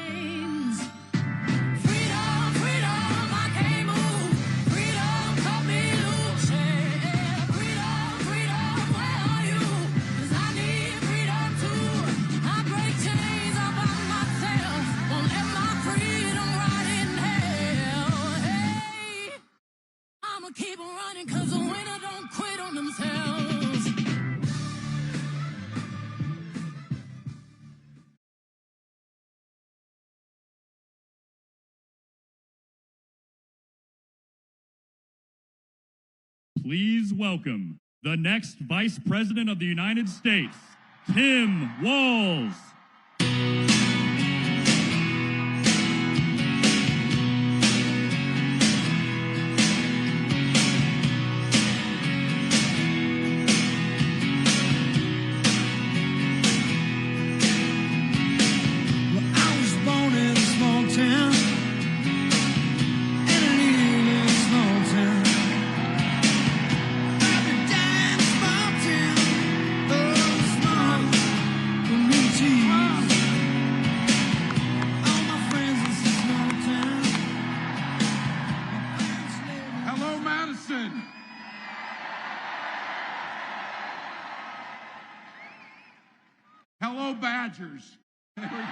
chains. Freedom, freedom, I can't move. Freedom, cut me loose. Yeah. Freedom, freedom, where are you? 'Cause I need freedom too. I break chains all by myself. Won't let my freedom rot in hell. Hey, I'ma keep on running 'cause the winner don't quit on themselves. Please welcome the next Vice President of the United States, Tim Walz. Well, I was born in a small town, and I live in a small town. Every damn small town, oh, small communities. All my friends in this small town. Hello, Madison. Hello, Badgers. There we go.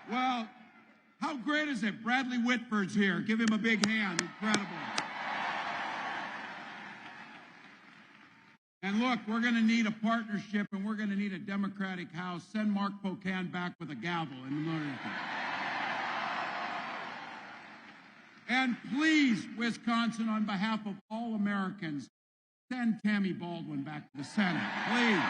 Well, how great is it? Bradley Whitford's here. Give him a big hand. Incredible. And look, we're going to need a partnership, and we're going to need a Democratic House. Send Mark Pocan back with a gavel in the morning. And please, Wisconsin, on behalf of all Americans, send Tammy Baldwin back to the Senate, please.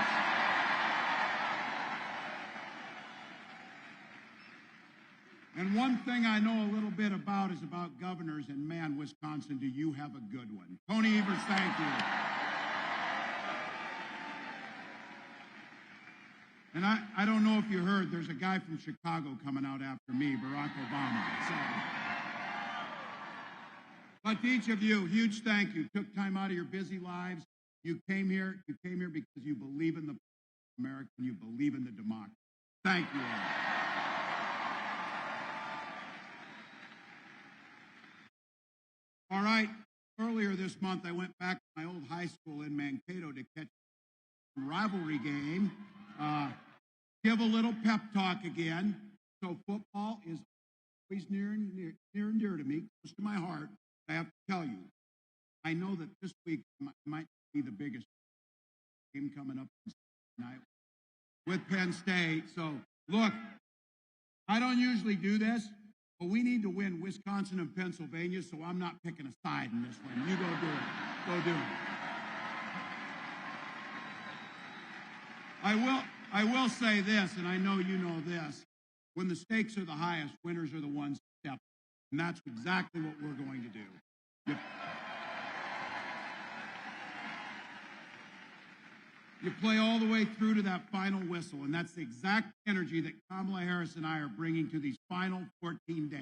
And one thing I know a little bit about is about governors, and man, Wisconsin, do you have a good one. Tony Evers, thank you. And I don't know if you heard, there's a guy from Chicago coming out after me, Barack Obama. So. But to each of you, huge thank you. Took time out of your busy lives. You came here because you believe in the America and you believe in the democracy. Thank you all. All right, earlier this month, I went back to my old high school in Mankato to catch a rivalry game, give a little pep talk again. So football is always near and dear to me, close to my heart. I have to tell you, I know that this week might be the biggest game coming up tonight with Penn State. So, look, I don't usually do this, but we need to win Wisconsin and Pennsylvania, so I'm not picking a side in this one. You go do it. Go do it. I will say this, and I know you know this. When the stakes are the highest, winners are the ones that step. And that's exactly what we're going to do. You play all the way through to that final whistle, and that's the exact energy that Kamala Harris and I are bringing to these final 14 days.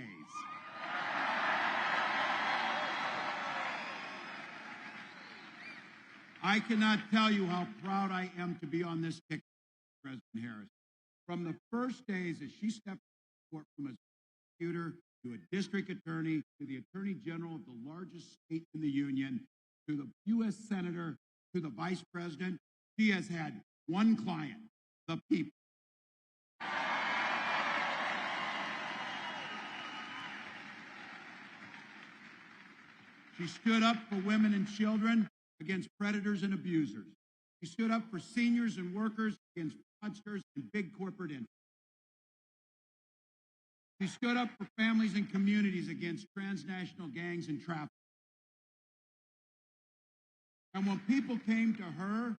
I cannot tell you how proud I am to be on this ticket, President Harris. From the first days as she stepped in the courtroom as a prosecutor, to a district attorney, to the attorney general of the largest state in the union, to the U.S. senator, to the vice president, she has had one client, the people. She stood up for women and children against predators and abusers. She stood up for seniors and workers against fraudsters and big corporate interests. She stood up for families and communities against transnational gangs and trafficking. And when people came to her,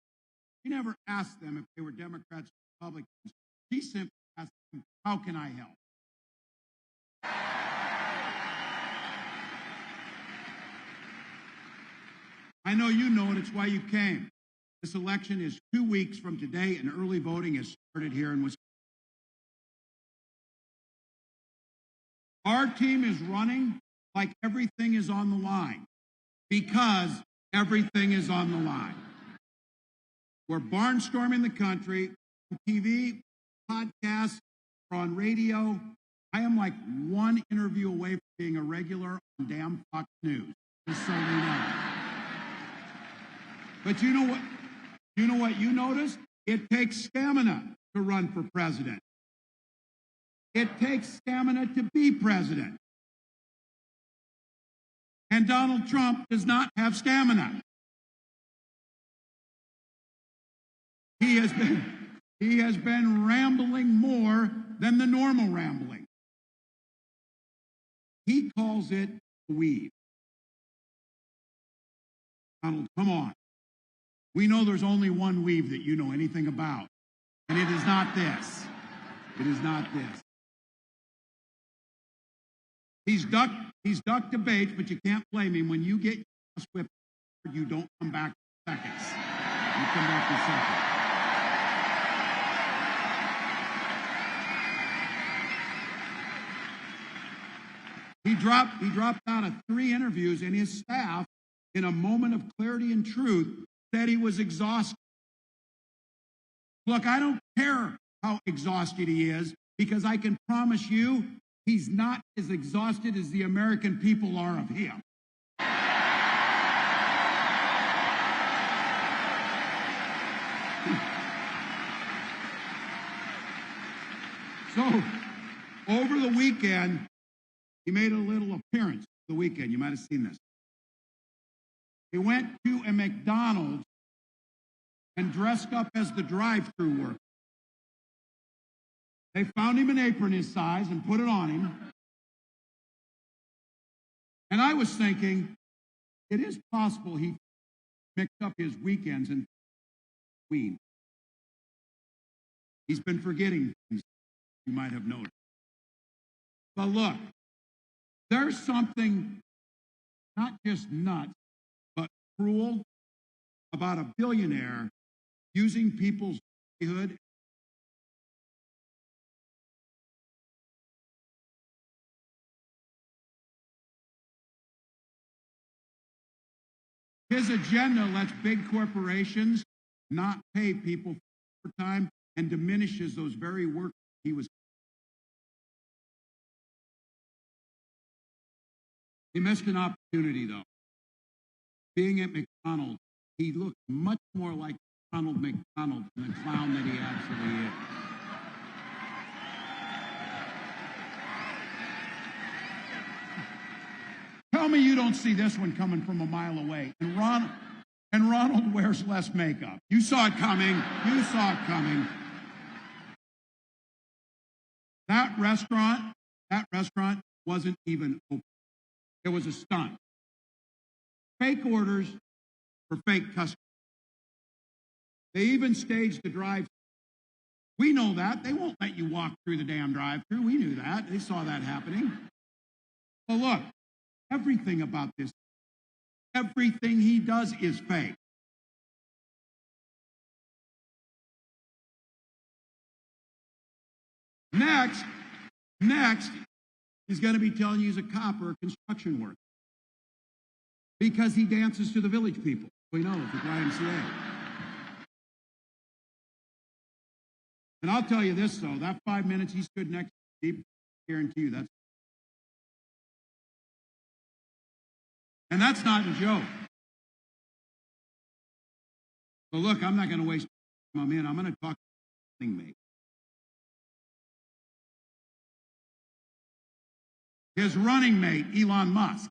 she never asked them if they were Democrats or Republicans. She simply asked them, how can I help? I know you know it. It's why you came. This election is 2 weeks from today, and early voting has started here in Wisconsin. Our team is running like everything is on the line, because everything is on the line. We're barnstorming the country, TV, podcasts, or on radio. I am like one interview away from being a regular on damn Fox News, just so we know. But you know what? You know what you noticed? It takes stamina to run for president. It takes stamina to be president. And Donald Trump does not have stamina. He has been rambling more than the normal rambling. He calls it a weave. Donald, come on. We know there's only one weave that you know anything about, and it is not this. It is not this. He's ducked debates, but you can't blame him. When you get whipped, you don't come back for seconds. You come back for seconds. He dropped out of 3 interviews, and his staff, in a moment of clarity and truth, said he was exhausted. Look, I don't care how exhausted he is, because I can promise you he's not as exhausted as the American people are of him. So, over the weekend, he made a little appearance the weekend. You might have seen this. He went to a McDonald's and dressed up as the drive-thru worker. They found him an apron his size and put it on him. And I was thinking, it is possible he mixed up his weekends and Halloween. He's been forgetting things you might have noticed. But look, there's something not just nuts, but cruel about a billionaire using people's livelihood. His agenda lets big corporations not pay people for time and diminishes those very workers he was. He missed an opportunity, though. Being at McDonald's, he looked much more like Ronald McDonald than the clown that he actually is. Tell me you don't see this one coming from a mile away. And Ronald wears less makeup. You saw it coming. You saw it coming. That restaurant wasn't even open. It was a stunt. Fake orders for fake customers. They even staged the drive-thru. We know that. They won't let you walk through the damn drive-thru. We knew that. They saw that happening. Well, look, everything about this, everything he does is fake. Next, he's going to be telling you he's a cop or a construction worker because he dances to the Village People. We know it's the YMCA. And I'll tell you this, though, that 5 minutes he stood next to me, I guarantee you that's. And that's not a joke. So look, I'm not going to waste time. I'm going to talk to the running mate. His running mate, Elon Musk.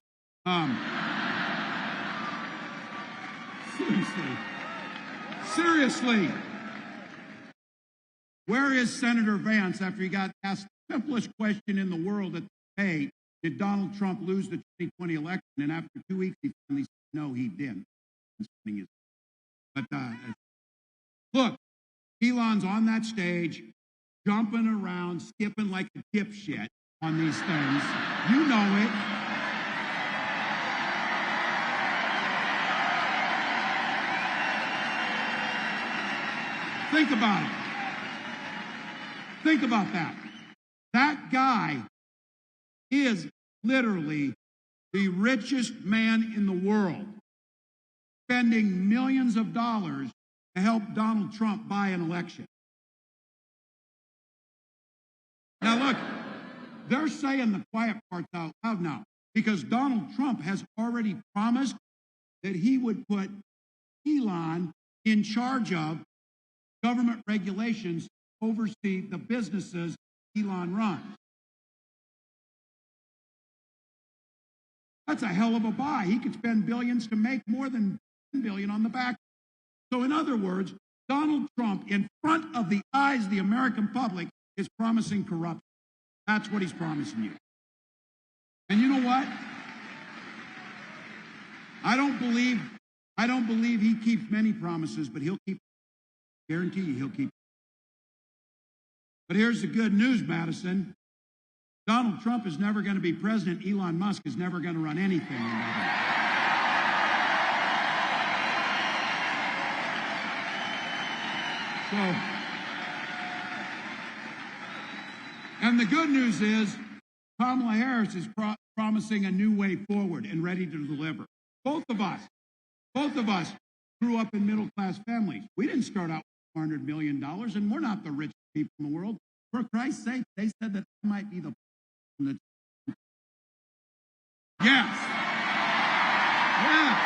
Seriously. Where is Senator Vance after he got asked the simplest question in the world at the debate? Did Donald Trump lose the 2020 election? And after 2 weeks, he finally said, no, he didn't. But look, Elon's on that stage, jumping around, skipping like a dipshit on these things. You know it. Think about it. Think about that. That guy is literally the richest man in the world, spending millions of dollars to help Donald Trump buy an election. Now look, they're saying the quiet parts out loud now because Donald Trump has already promised that he would put Elon in charge of government regulations to oversee the businesses Elon runs. That's a hell of a buy. He could spend billions to make more than $10 billion on the back. So in other words, Donald Trump, in front of the eyes of the American public, is promising corruption. That's what he's promising you. And you know what? I don't believe he keeps many promises, but he'll keep. Guarantee you, he'll keep. But here's the good news, Madison. Donald Trump is never going to be president. Elon Musk is never going to run anything. So, and the good news is Kamala Harris is promising a new way forward and ready to deliver. Both of us grew up in middle-class families. We didn't start out with $400 million, and we're not the richest people in the world. For Christ's sake, they said that I might be the Yes. Yes.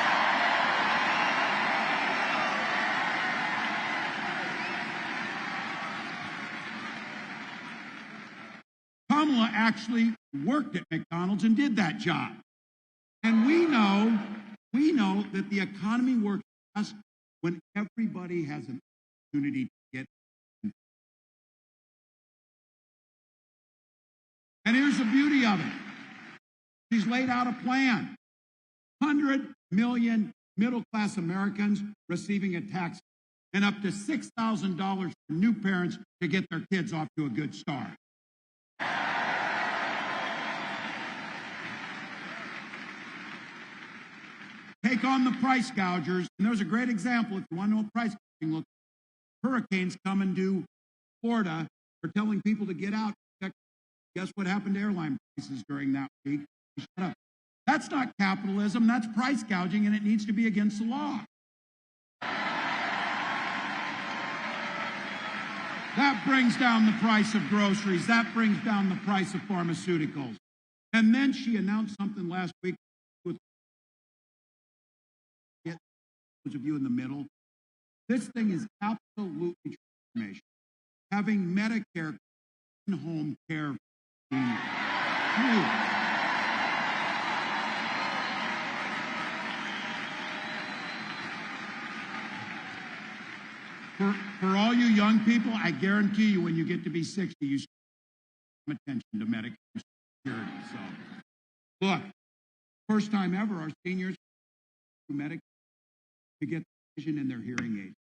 Kamala actually worked at McDonald's and did that job. And we know that the economy works best when everybody has an opportunity to get. And here's the beauty of it. She's laid out a plan. 100 million middle-class Americans receiving a tax and up to $6,000 for new parents to get their kids off to a good start. Take on the price gougers. And there's a great example. If you want to know what price gouging looks like, hurricanes coming to Florida for telling people to get out. Guess what happened to airline prices during that week? Shut up. That's not capitalism. That's price gouging, and it needs to be against the law. That brings down the price of groceries. That brings down the price of pharmaceuticals. And then she announced something last week with those of you in the middle. This thing is absolutely transformation. Having Medicare in-home care. For all you young people, I guarantee you when you get to be 60, you should pay attention to Medicare security. So, look, first time ever, our seniors do Medicare to get vision in their hearing aids.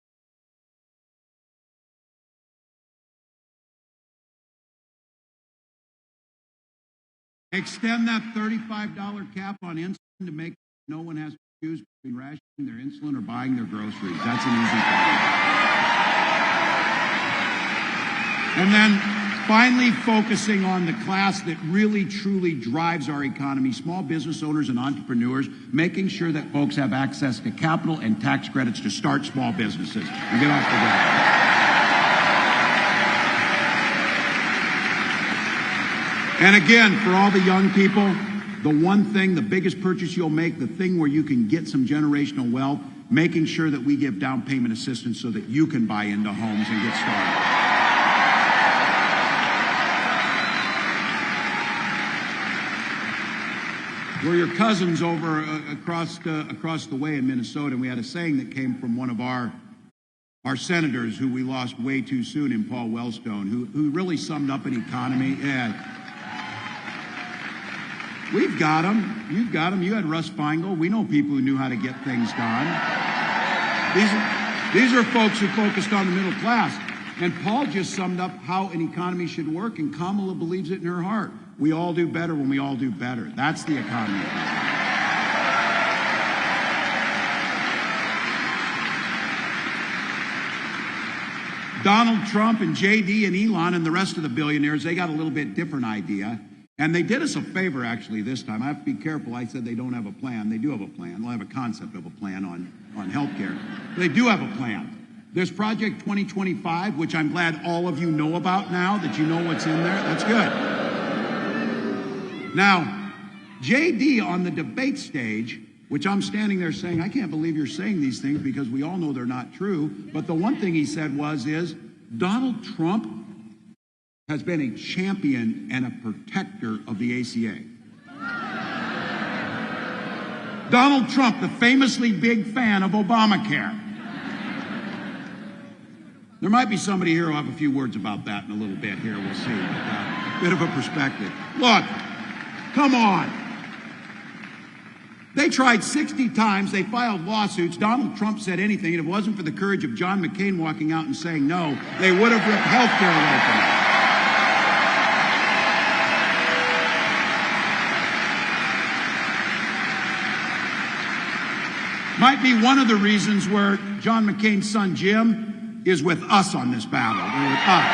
Extend that $35 cap on insulin to make no one has to choose between rationing their insulin or buying their groceries. That's an easy thing. And then finally focusing on the class that really, truly drives our economy, small business owners and entrepreneurs, making sure that folks have access to capital and tax credits to start small businesses and get off the ground. And again, for all the young people, the one thing, the biggest purchase you'll make, the thing where you can get some generational wealth, making sure that we give down payment assistance so that you can buy into homes and get started. We're your cousins over across the way in Minnesota, and we had a saying that came from one of our senators who we lost way too soon in Paul Wellstone, who really summed up an economy. Yeah. We've got them. You've got them. You had Russ Feingold. We know people who knew how to get things done. These are folks who focused on the middle class. And Paul just summed up how an economy should work, and Kamala believes it in her heart. We all do better when we all do better. That's the economy. Donald Trump and JD and Elon and the rest of the billionaires, they got a little bit different idea. And they did us a favor, actually, this time. I have to be careful. I said they don't have a plan. They do have a plan. They'll have a concept of a plan on health care. They do have a plan. This Project 2025, which I'm glad all of you know about now, that you know what's in there, that's good. Now, JD on the debate stage, which I'm standing there saying, I can't believe you're saying these things because we all know they're not true. But the one thing he said is Donald Trump has been a champion and a protector of the ACA. Donald Trump, the famously big fan of Obamacare. There might be somebody here who'll have a few words about that in a little bit here. We'll see. A bit of a perspective. Look, come on. They tried 60 times. They filed lawsuits. Donald Trump said anything. And if it wasn't for the courage of John McCain walking out and saying no, they would have ripped health care away from them. Might be one of the reasons where John McCain's son Jim is with us on this battle. They're with us.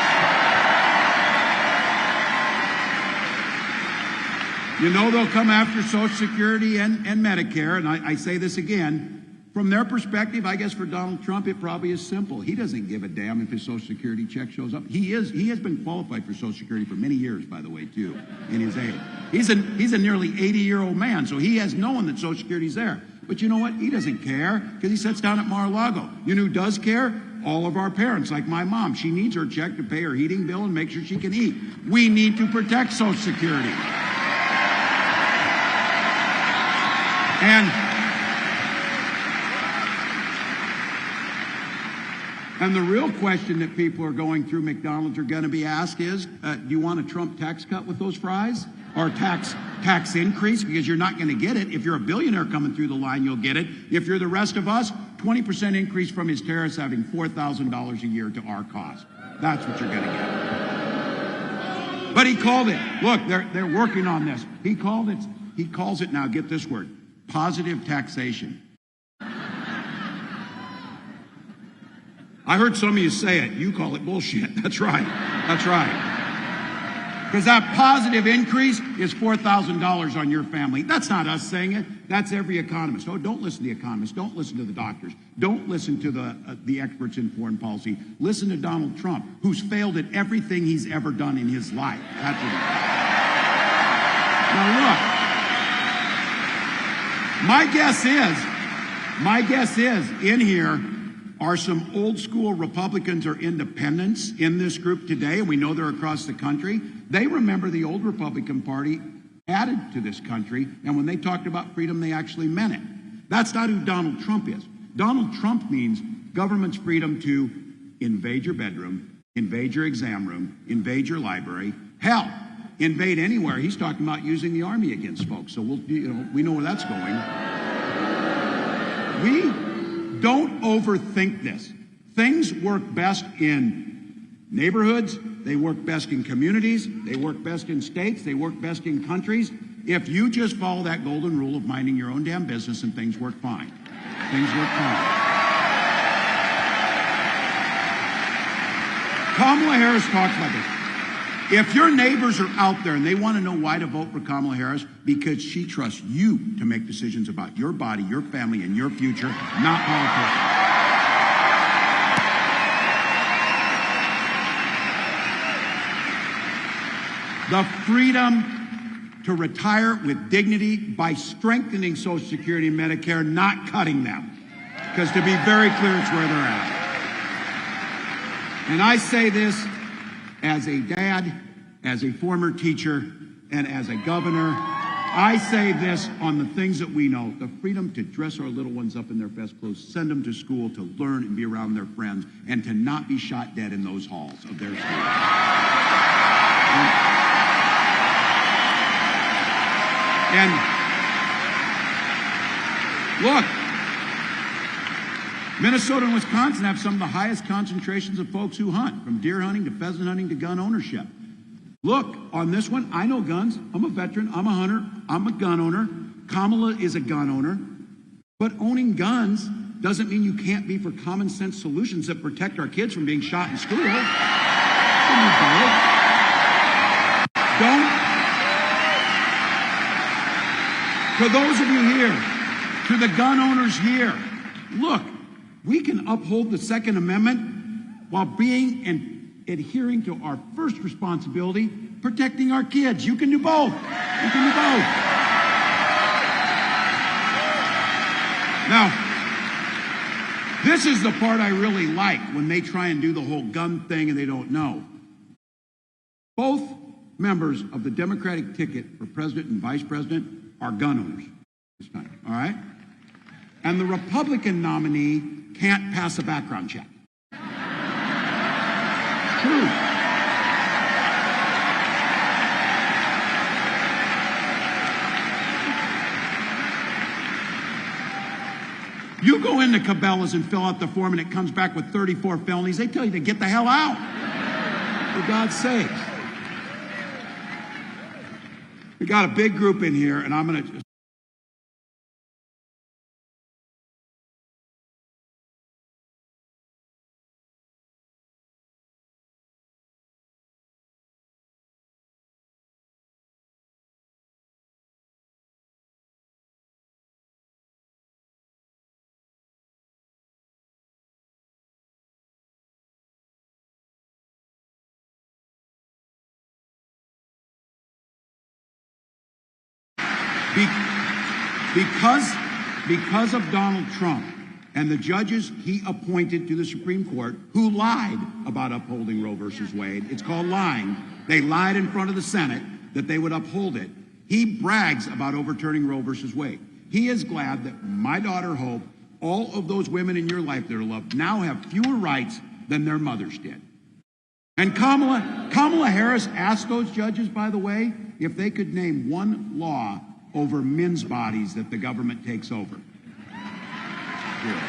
You know they'll come after Social Security and Medicare, and I say this again. From their perspective, I guess for Donald Trump, it probably is simple. He doesn't give a damn if his Social Security check shows up. He has been qualified for Social Security for many years, by the way, too, in his age. He's a nearly 80-year-old man, so he has known that Social Security's there. But you know what? He doesn't care because he sits down at Mar-a-Lago. You know who does care? All of our parents, like my mom. She needs her check to pay her heating bill and make sure she can eat. We need to protect Social Security. And the real question that people are going through McDonald's are going to be asked is, do you want a Trump tax cut with those fries? Or tax increase? Because you're not going to get it. If you're a billionaire coming through the line, you'll get it. If you're the rest of us, 20% increase from his terrorists having $4,000 a year to our cost. That's what you're going to get. But he called it. Look, they're working on this. He calls it now, get this word, positive taxation. I heard some of you say it. You call it bullshit. That's right. That's right. Because that positive increase is $4,000 on your family. That's not us saying it. That's every economist. Oh, don't listen to the economists. Don't listen to the doctors. Don't listen to the experts in foreign policy. Listen to Donald Trump, who's failed at everything he's ever done in his life. That's what Now look, my guess is in here are some old school Republicans or independents in this group today, and we know they're across the country. They remember the old Republican Party added to this country, and when they talked about freedom, they actually meant it. That's not who Donald Trump is. Donald Trump means government's freedom to invade your bedroom, invade your exam room, invade your library, hell, invade anywhere. He's talking about using the army against folks, so we know where that's going. We don't overthink this. Things work best in neighborhoods, they work best in communities, they work best in states, they work best in countries. If you just follow that golden rule of minding your own damn business, and things work fine. Things work fine. Kamala Harris talks about this. If your neighbors are out there and they want to know why to vote for Kamala Harris, because she trusts you to make decisions about your body, your family, and your future, not politics. The freedom to retire with dignity by strengthening Social Security and Medicare, not cutting them. Because to be very clear, it's where they're at. And I say this as a dad, as a former teacher, and as a governor. I say this on the things that we know. The freedom to dress our little ones up in their best clothes, send them to school to learn and be around their friends, and to not be shot dead in those halls of their school. And look, Minnesota and Wisconsin have some of the highest concentrations of folks who hunt, from deer hunting to pheasant hunting to gun ownership. Look, on this one, I know guns. I'm a veteran. I'm a hunter. I'm a gun owner. Kamala is a gun owner. But owning guns doesn't mean you can't be for common sense solutions that protect our kids from being shot in school. Don't. To those of you here, to the gun owners here, look, we can uphold the Second Amendment while being and adhering to our first responsibility, protecting our kids. You can do both. You can do both. Now, this is the part I really like when they try and do the whole gun thing and they don't know. Both members of the Democratic ticket for president and vice president are gun owners this time, all right? And the Republican nominee can't pass a background check. True. You go into Cabela's and fill out the form and it comes back with 34 felonies. They tell you to get the hell out. For God's sake. We got a big group in here, and I'm going to... Because of Donald Trump and the judges he appointed to the Supreme Court who lied about upholding Roe versus Wade, it's called lying. They lied in front of the Senate that they would uphold it. He brags about overturning Roe versus Wade. He is glad that my daughter Hope, all of those women in your life that are loved, now have fewer rights than their mothers did. And Kamala Harris asked those judges, by the way, if they could name one law over men's bodies that the government takes over. Zero.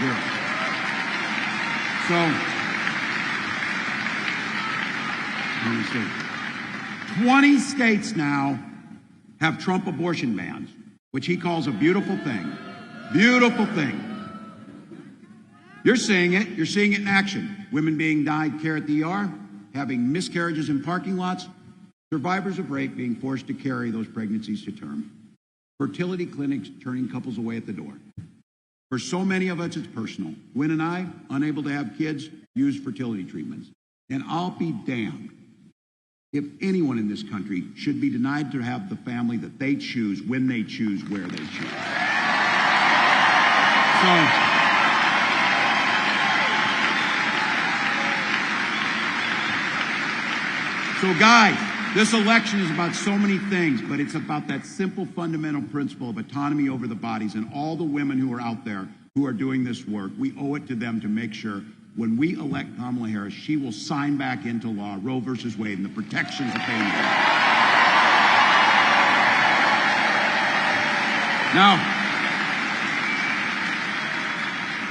Zero. So, let me see. 20 states now have Trump abortion bans, which he calls a beautiful thing. Beautiful thing. You're seeing it. You're seeing it in action. Women being denied care at the ER, having miscarriages in parking lots, survivors of rape being forced to carry those pregnancies to term. Fertility clinics turning couples away at the door. For so many of us, it's personal. Gwen and I, unable to have kids, use fertility treatments. And I'll be damned if anyone in this country should be denied to have the family that they choose, when they choose, where they choose. So guys, this election is about so many things, but it's about that simple fundamental principle of autonomy over the bodies, and all the women who are out there who are doing this work, we owe it to them to make sure when we elect Kamala Harris, she will sign back into law Roe versus Wade and the protections that they need. Now,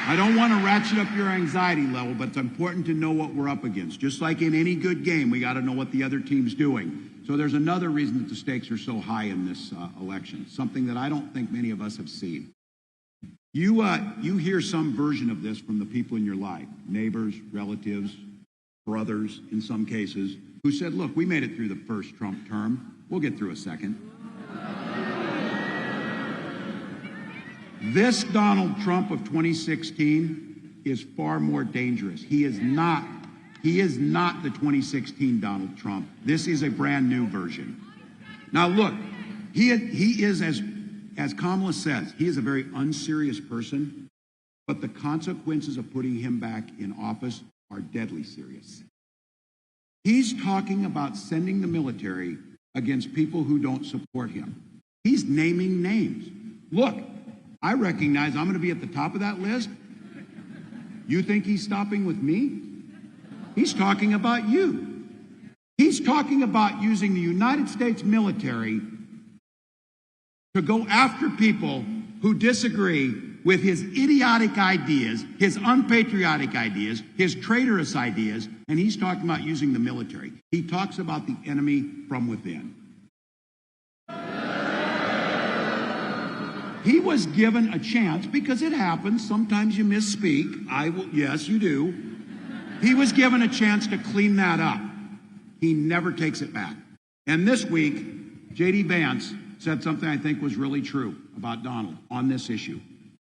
I don't want to ratchet up your anxiety level, but it's important to know what we're up against. Just like in any good game, we got to know what the other team's doing. So there's another reason that the stakes are so high in this election, something that I don't think many of us have seen. You hear some version of this from the people in your life, neighbors, relatives, brothers, in some cases, who said, look, we made it through the first Trump term. We'll get through a second. This Donald Trump of 2016 is far more dangerous. He is not the 2016 Donald Trump. This is a brand new version. Now look, he is, as Kamala says, he is a very unserious person, but the consequences of putting him back in office are deadly serious. He's talking about sending the military against people who don't support him. He's naming names. Look, I recognize I'm going to be at the top of that list. You think he's stopping with me? He's talking about you. He's talking about using the United States military to go after people who disagree with his idiotic ideas, his unpatriotic ideas, his traitorous ideas, and he's talking about using the military. He talks about the enemy from within. He was given a chance, because it happens. Sometimes you misspeak. Yes, you do. He was given a chance to clean that up. He never takes it back. And this week, J.D. Vance said something I think was really true about Donald on this issue.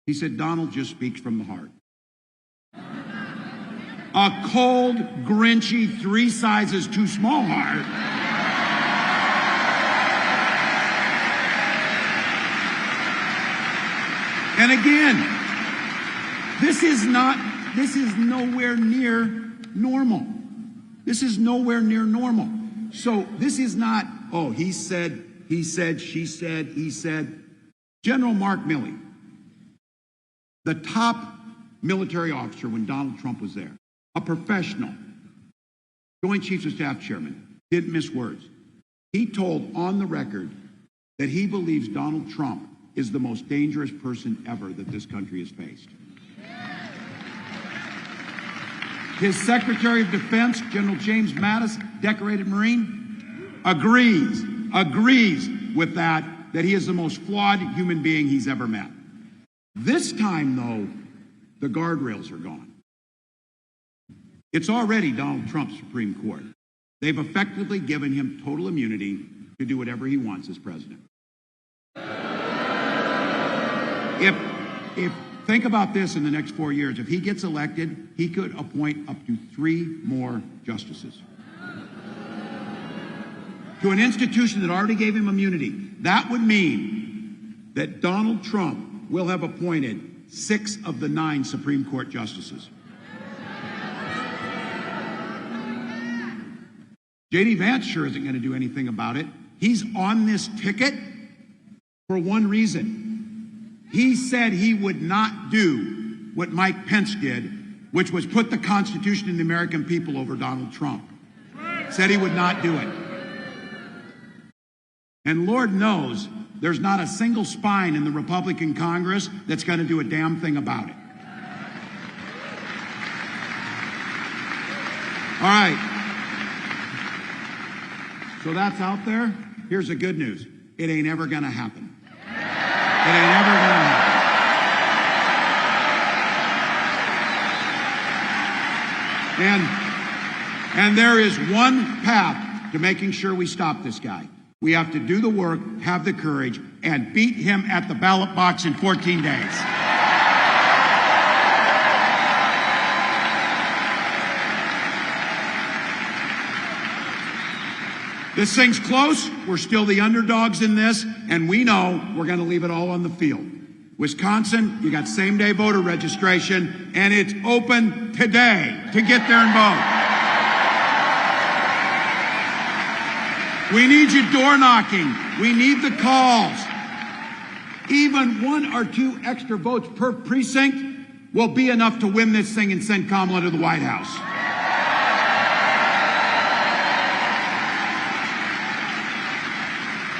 He said, Donald just speaks from the heart. A cold, grinchy, 3 sizes too small heart. And again, this is nowhere near normal. This is nowhere near normal. So this is not, oh, he said, she said, he said. General Mark Milley, the top military officer when Donald Trump was there, a professional, Joint Chiefs of Staff Chairman, didn't miss words. He told on the record that he believes Donald Trump is the most dangerous person ever that this country has faced. His Secretary of Defense, General James Mattis, decorated Marine, agrees with that he is the most flawed human being he's ever met. This time, though, the guardrails are gone. It's already Donald Trump's Supreme Court. They've effectively given him total immunity to do whatever he wants as president. If think about this in the next 4 years. If he gets elected, he could appoint up to 3 more justices to an institution that already gave him immunity. That would mean that Donald Trump will have appointed 6 of the 9 Supreme Court justices. J.D. Vance sure isn't going to do anything about it. He's on this ticket for one reason. He said he would not do what Mike Pence did, which was put the Constitution and the American people over Donald Trump. Said he would not do it. And Lord knows there's not a single spine in the Republican Congress that's going to do a damn thing about it. All right. So that's out there. Here's the good news. It ain't ever going to happen. It ain't ever going to happen. And there is one path to making sure we stop this guy. We have to do the work, have the courage, and beat him at the ballot box in 14 days. This thing's close. We're still the underdogs in this, and we know we're going to leave it all on the field. Wisconsin, you got same-day voter registration, and it's open today to get there and vote. We need you door knocking. We need the calls. Even 1 or 2 extra votes per precinct will be enough to win this thing and send Kamala to the White House.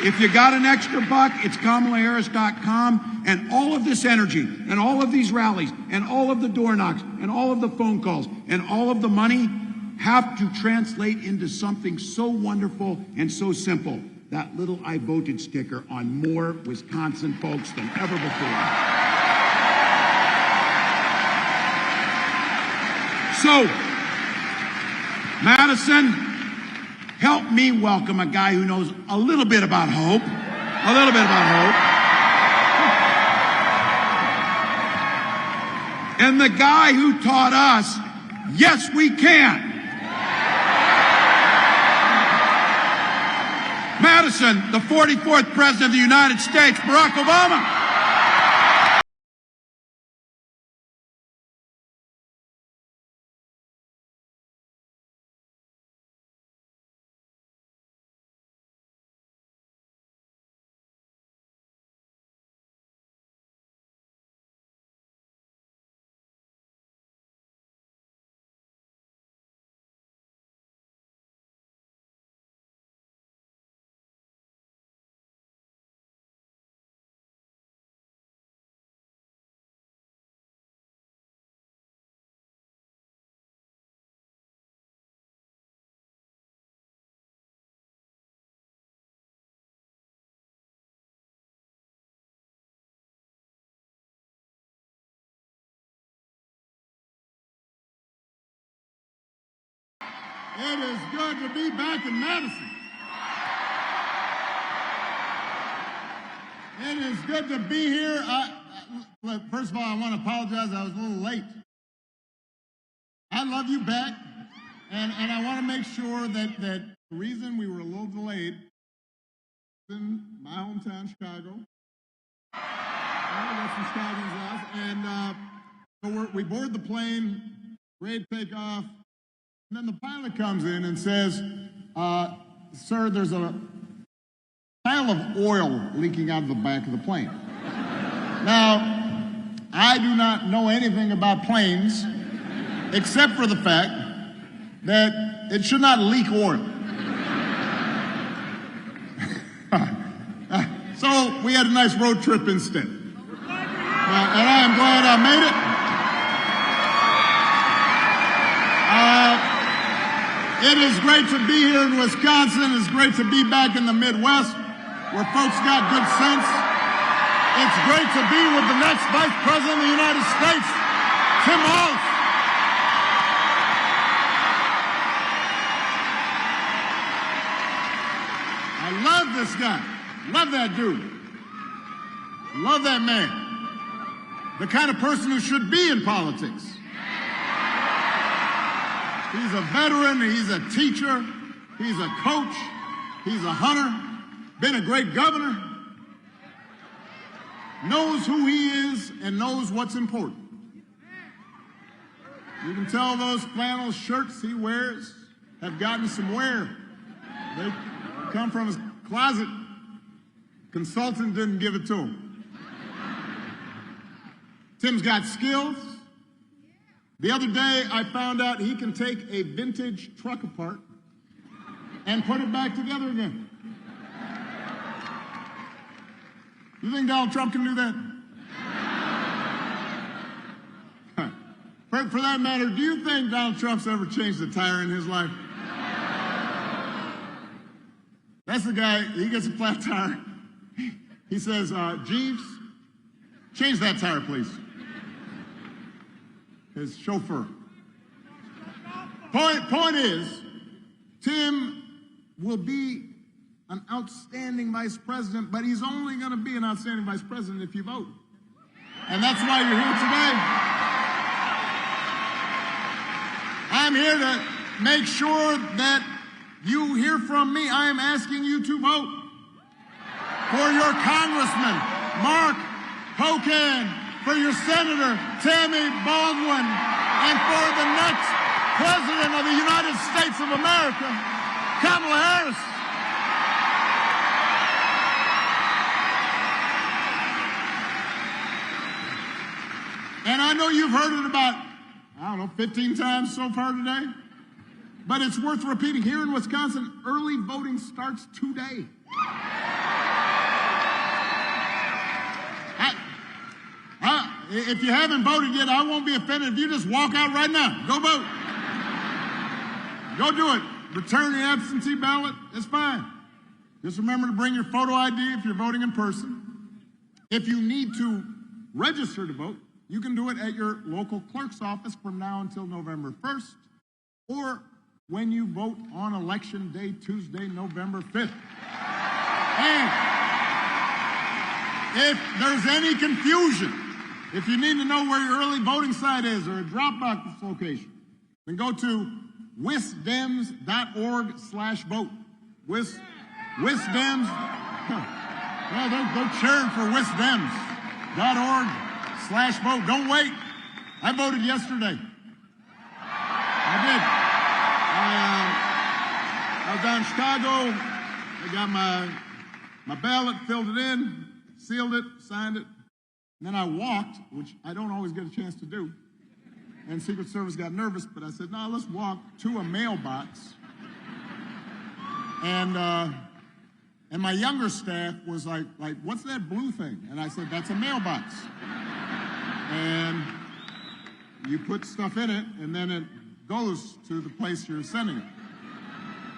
If you got an extra buck, it's KamalaHarris.com, and all of this energy, and all of these rallies, and all of the door knocks, and all of the phone calls, and all of the money have to translate into something so wonderful and so simple. That little I voted sticker on more Wisconsin folks than ever before. So, Madison, help me welcome a guy who knows a little bit about hope. A little bit about hope. And the guy who taught us, yes, we can. Madison, the 44th President of the United States, Barack Obama. It is good to be back in Madison. It is good to be here. first of all, I want to apologize. I was a little late. I love you back, and I want to make sure that the reason we were a little delayed in my hometown, Chicago. I got some Chicagoans off, and so we board the plane, ready to take off, and then the pilot comes in and says, "Sir, there's a pile of oil leaking out of the back of the plane." Now, I do not know anything about planes, except for the fact that it should not leak oil. So we had a nice road trip instead. And I am glad I made it. It is great to be here in Wisconsin. It's great to be back in the Midwest, where folks got good sense. It's great to be with the next Vice President of the United States, Tim Walz. I love this guy. Love that dude. Love that man. The kind of person who should be in politics. He's a veteran, he's a teacher, he's a coach, he's a hunter, been a great governor, knows who he is and knows what's important. You can tell those flannel shirts he wears have gotten some wear. They come from his closet. Consultant didn't give it to him. Tim's got skills. The other day, I found out he can take a vintage truck apart and put it back together again. You think Donald Trump can do that? For that matter, do you think Donald Trump's ever changed a tire in his life? That's the guy, he gets a flat tire. He says, Jeeves, change that tire, please. His chauffeur. Point is, Tim will be an outstanding vice president, but he's only going to be an outstanding vice president if you vote. And that's why you're here today. I'm here to make sure that you hear from me. I am asking you to vote for your congressman, Mark Hogan, for your senator, Tammy Baldwin, and for the next president of the United States of America, Kamala Harris. And I know you've heard it about, 15 times so far today, but it's worth repeating. Here in Wisconsin, early voting starts today. If you haven't voted yet, I won't be offended if you just walk out right now. Go vote. Go do it. Return the absentee ballot. It's fine. Just remember to bring your photo ID if you're voting in person. If you need to register to vote, you can do it at your local clerk's office from now until November 1st, or when you vote on Election Day, Tuesday, November 5th. And if there's any confusion, if you need to know where your early voting site is or a drop-box location, then go to wisdems.org/vote. Wisdems. Well, they're cheering for wisdems.org/vote. Don't wait. I voted yesterday. I did. I was down in Chicago. I got my ballot, filled it in, sealed it, signed it. And then I walked, which I don't always get a chance to do. And Secret Service got nervous, but I said, no, let's walk to a mailbox. And my younger staff was like, what's that blue thing? And I said, that's a mailbox. And you put stuff in it, and then it goes to the place you're sending it.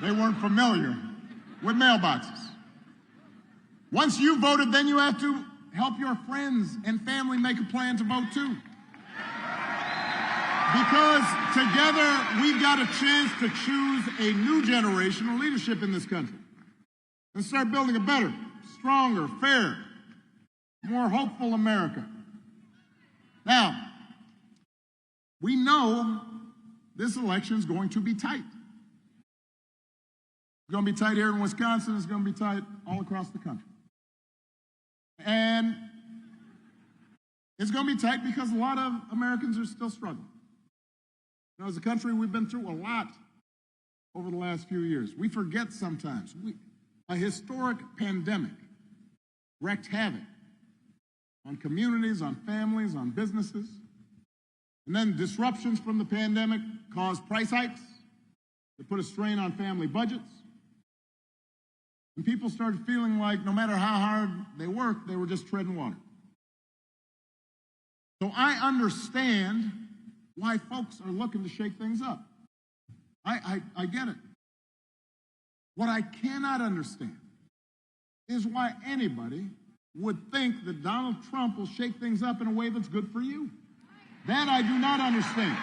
They weren't familiar with mailboxes. Once you voted, then you have to help your friends and family make a plan to vote too. Because together we've got a chance to choose a new generation of leadership in this country and start building a better, stronger, fairer, more hopeful America Now, we know this election is going to be tight. It's going to be tight here in Wisconsin. It's going to be tight all across the country. And it's going to be tight because a lot of Americans are still struggling. You know, as a country, we've been through a lot over the last few years. We forget sometimes. A historic pandemic wreaked havoc on communities, on families, on businesses. And then disruptions from the pandemic caused price hikes that put a strain on family budgets. And people started feeling like no matter how hard they worked, they were just treading water. So I understand why folks are looking to shake things up. I get it. What I cannot understand is why anybody would think that Donald Trump will shake things up in a way that's good for you. That I do not understand.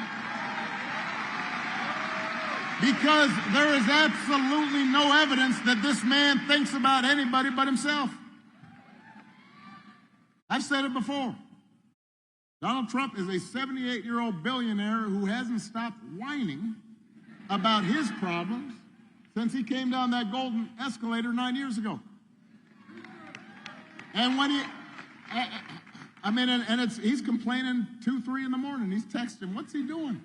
Because there is absolutely no evidence that this man thinks about anybody but himself. I've said it before. Donald Trump is a 78-year-old billionaire who hasn't stopped whining about his problems since he came down that golden escalator 9 years ago. And when he's complaining 2, 3 in the morning. He's texting. What's he doing?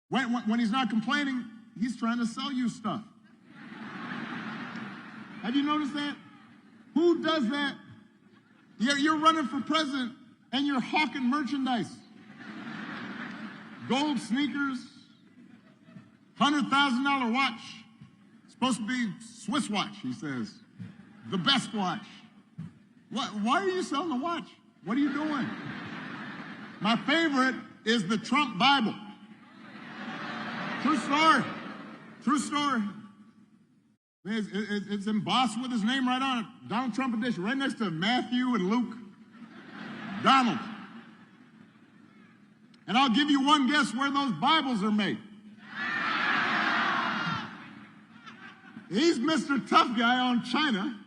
When he's not complaining, he's trying to sell you stuff. Have you noticed that? Who does that? You're running for president and you're hawking merchandise. Gold sneakers, $100,000 watch. Supposed to be Swiss watch, he says. The best watch. Why are you selling the watch? What are you doing? My favorite is the Trump Bible. True story. True story. It's embossed with his name right on it. Donald Trump edition, right next to Matthew and Luke. Donald. And I'll give you one guess where those Bibles are made. He's Mr. Tough Guy on China,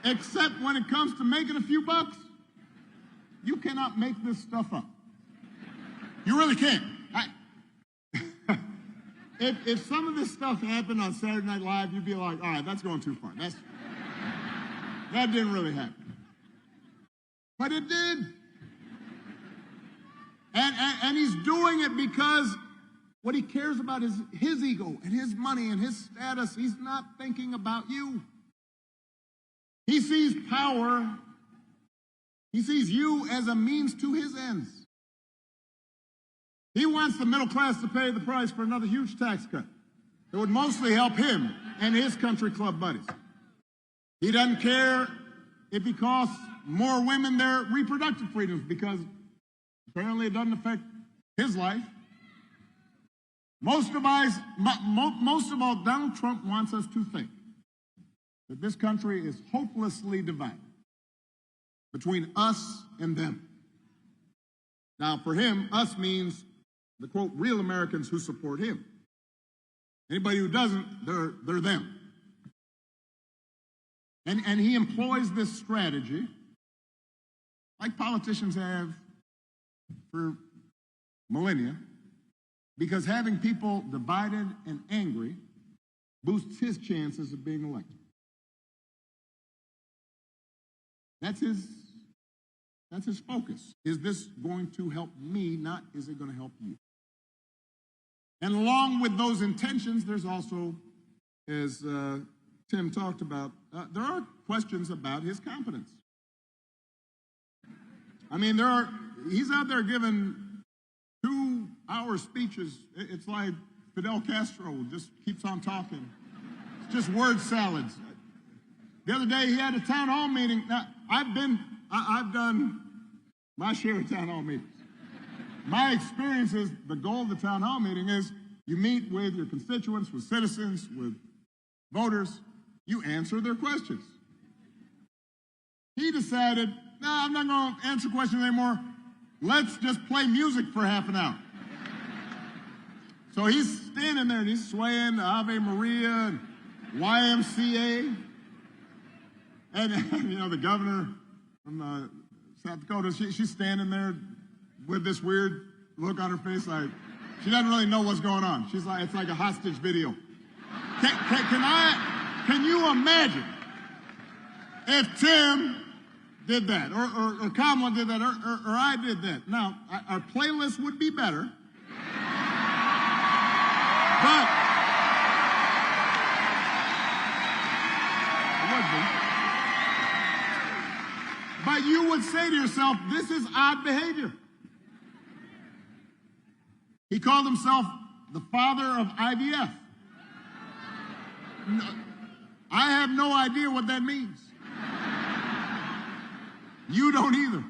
except when it comes to making a few bucks. You cannot make this stuff up. You really can't. If some of this stuff happened on Saturday Night Live, you'd be like, all right, that's going too far. That didn't really happen. But it did. And he's doing it because what he cares about is his ego and his money and his status. He's not thinking about you. He sees power. He sees you as a means to his ends. He wants the middle class to pay the price for another huge tax cut that would mostly help him and his country club buddies. He doesn't care if he costs more women their reproductive freedoms because apparently it doesn't affect his life. Most of all, Donald Trump wants us to think that this country is hopelessly divided between us and them. Now, for him, us means the, quote, real Americans who support him. Anybody who doesn't, they're them. And he employs this strategy like politicians have for millennia, because having people divided and angry boosts his chances of being elected. That's his focus. Is this going to help me, not is it going to help you? And along with those intentions, there's also, as Tim talked about, there are questions about his competence. I mean, he's out there giving 2-hour speeches. It's like Fidel Castro just keeps on talking. It's just word salads. The other day, he had a town hall meeting. Now, I've done my share of town hall meetings. My experience is the goal of the town hall meeting is you meet with your constituents, with citizens, with voters. You answer their questions. He decided, no, I'm not going to answer questions anymore. Let's just play music for half an hour. So he's standing there and he's swaying Ave Maria and YMCA. And, you know, the governor from South Dakota. She's standing there with this weird look on her face, like she doesn't really know what's going on. She's like, it's like a hostage video. Can you imagine if Tim did that, or Kamala did that, or I did that? Now, our playlist would be better, but it would be. But you would say to yourself, this is odd behavior. He called himself the father of IVF. I have no idea what that means. You don't either.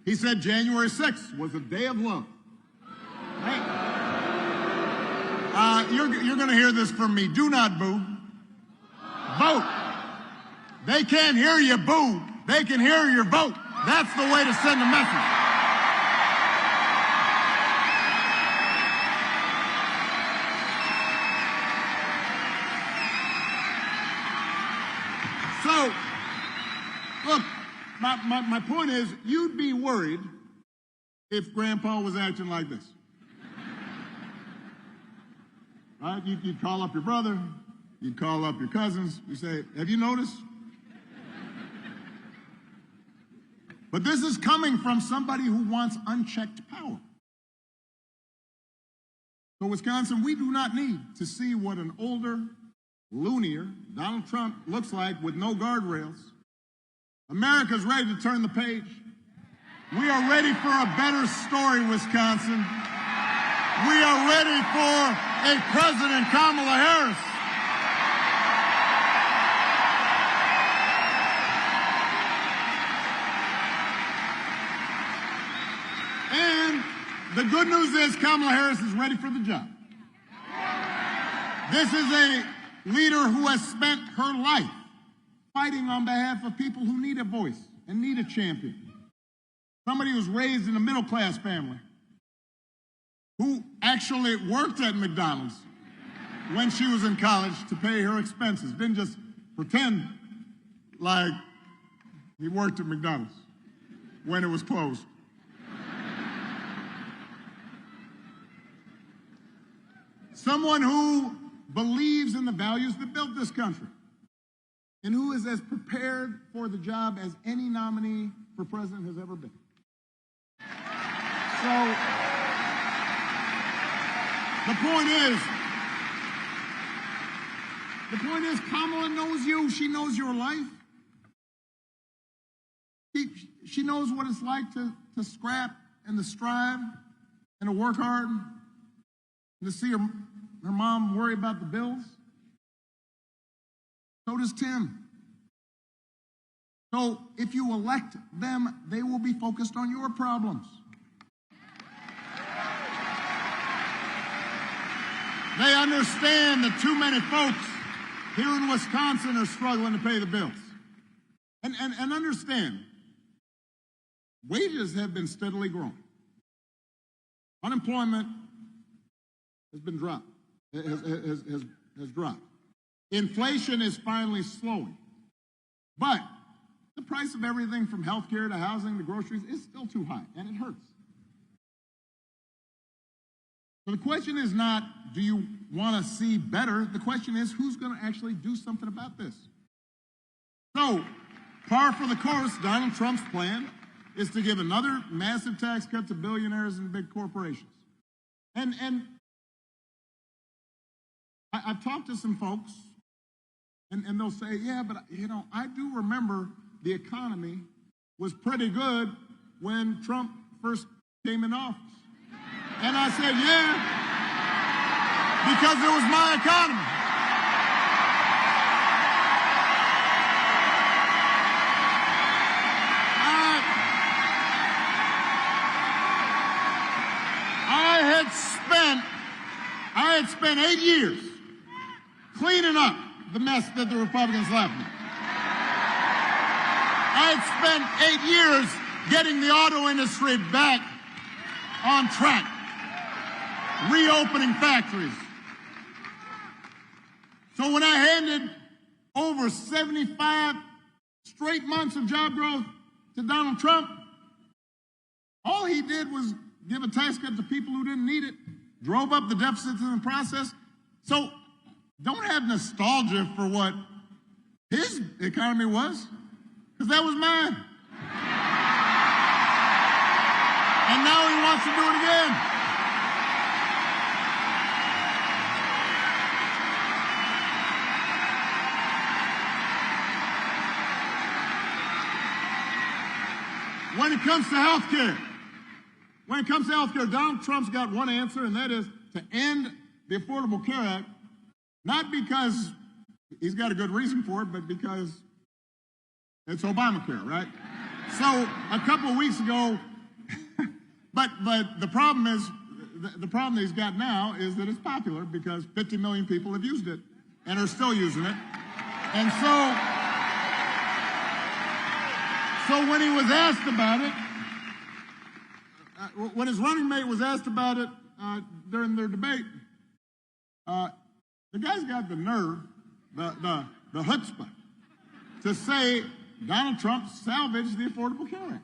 He said January 6th was a day of love. Hey, you're going to hear this from me. Do not boo. Vote. They can't hear you boo. They can hear your vote. That's the way to send a message. So, look, my point is, you'd be worried if Grandpa was acting like this. Right? You'd call up your brother, you'd call up your cousins, you say, have you noticed? But this is coming from somebody who wants unchecked power. So, Wisconsin, we do not need to see what an older, loonier Donald Trump looks like with no guardrails. America's ready to turn the page. We are ready for a better story, Wisconsin. We are ready for a President Kamala Harris. And the good news is Kamala Harris is ready for the job. This is a leader who has spent her life fighting on behalf of people who need a voice and need a champion. Somebody who was raised in a middle-class family, who actually worked at McDonald's when she was in college to pay her expenses. Didn't just pretend like he worked at McDonald's when it was closed. Someone who believes in the values that built this country, and who is as prepared for the job as any nominee for president has ever been. So, the point is, Kamala knows you. She knows your life. She knows what it's like to scrap and to strive and to work hard and to see her mom worry about the bills. So does Tim. So if you elect them, they will be focused on your problems. They understand that too many folks here in Wisconsin are struggling to pay the bills. And understand, wages have been steadily growing. Unemployment has been dropped. Has dropped. Inflation is finally slowing. But the price of everything from healthcare to housing to groceries is still too high, and it hurts. So the question is not, do you want to see better? The question is, who's going to actually do something about this? So, par for the course, Donald Trump's plan is to give another massive tax cut to billionaires and big corporations. And I've talked to some folks, and they'll say, yeah, but, I do remember the economy was pretty good when Trump first came in office. And I said, yeah, because it was my economy. I had spent 8 years cleaning up the mess that the Republicans left me. I had spent 8 years getting the auto industry back on track, reopening factories. So when I handed over $75 straight months of job growth to Donald Trump. All he did was give a tax cut to people who didn't need it, drove up the deficits in the process. So don't have nostalgia for what his economy was, because that was mine. And now he wants to do it again. When it comes to health care, Donald Trump's got one answer, and that is to end the Affordable Care Act, not because he's got a good reason for it, but because it's Obamacare, right? So a couple of weeks ago, but the problem that he's got now is that it's popular because 50 million people have used it and are still using it. And so when he was asked about it, when his running mate was asked about it during their debate, the guy's got the nerve, the chutzpah, to say Donald Trump salvaged the Affordable Care Act.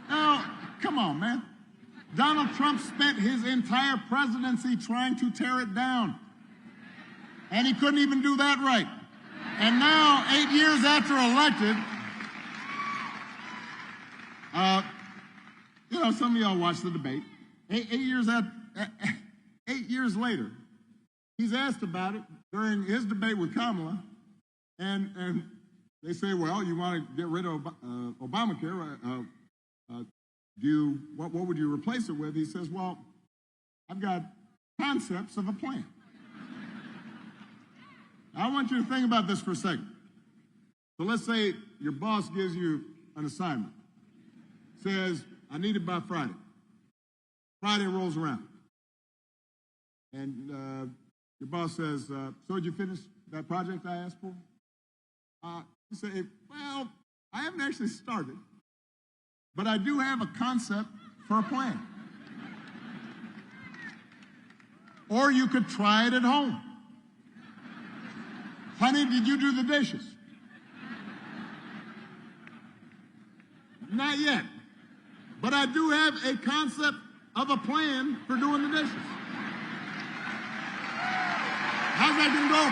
Now, come on, man. Donald Trump spent his entire presidency trying to tear it down, and he couldn't even do that right. And now, 8 years after elected, some of y'all watched the debate. 8 years later, he's asked about it during his debate with Kamala, and they say, well, you want to get rid of Obamacare. What would you replace it with? He says, well, I've got concepts of a plan. I want you to think about this for a second. So let's say your boss gives you an assignment. Says, I need it by Friday. Friday rolls around. And your boss says, so did you finish that project I asked for? You say, well, I haven't actually started, but I do have a concept for a plan. Or you could try it at home. Honey, did you do the dishes? Not yet. But I do have a concept of a plan for doing the dishes. How's that going to go?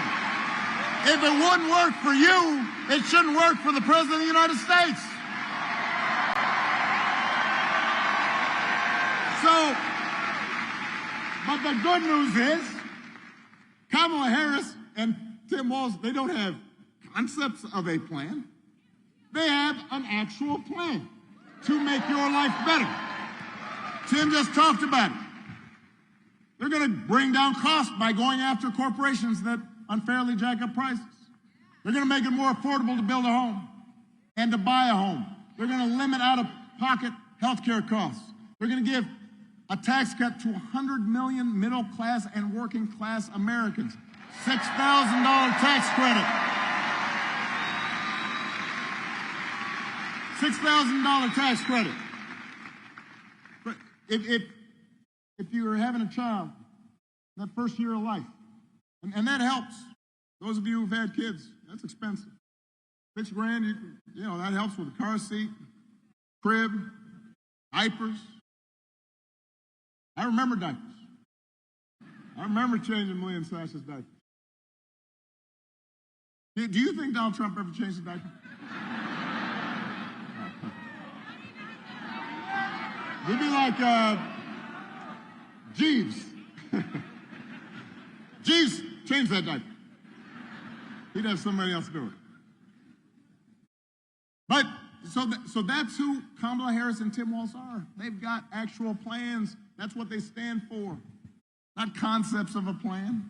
If it wouldn't work for you, it shouldn't work for the President of the United States. So, but the good news is, Kamala Harris and Tim Walz, they don't have concepts of a plan. They have an actual plan to make your life better. Tim just talked about it. They're going to bring down costs by going after corporations that unfairly jack up prices. They're going to make it more affordable to build a home and to buy a home. They're going to limit out-of-pocket health care costs. They're going to give a tax cut to 100 million middle-class and working-class Americans. $6,000 tax credit. $6,000 tax credit. If you are having a child, that first year of life, and that helps. Those of you who've had kids, that's expensive. $6,000, that helps with a car seat, crib, diapers. I remember diapers. I remember changing William Sash's diapers. Do you think Donald Trump ever changed a diaper? He'd be like Jeeves. Jeeves changed that diaper. He'd have somebody else do it. But so that's who Kamala Harris and Tim Walz are. They've got actual plans. That's what they stand for, not concepts of a plan.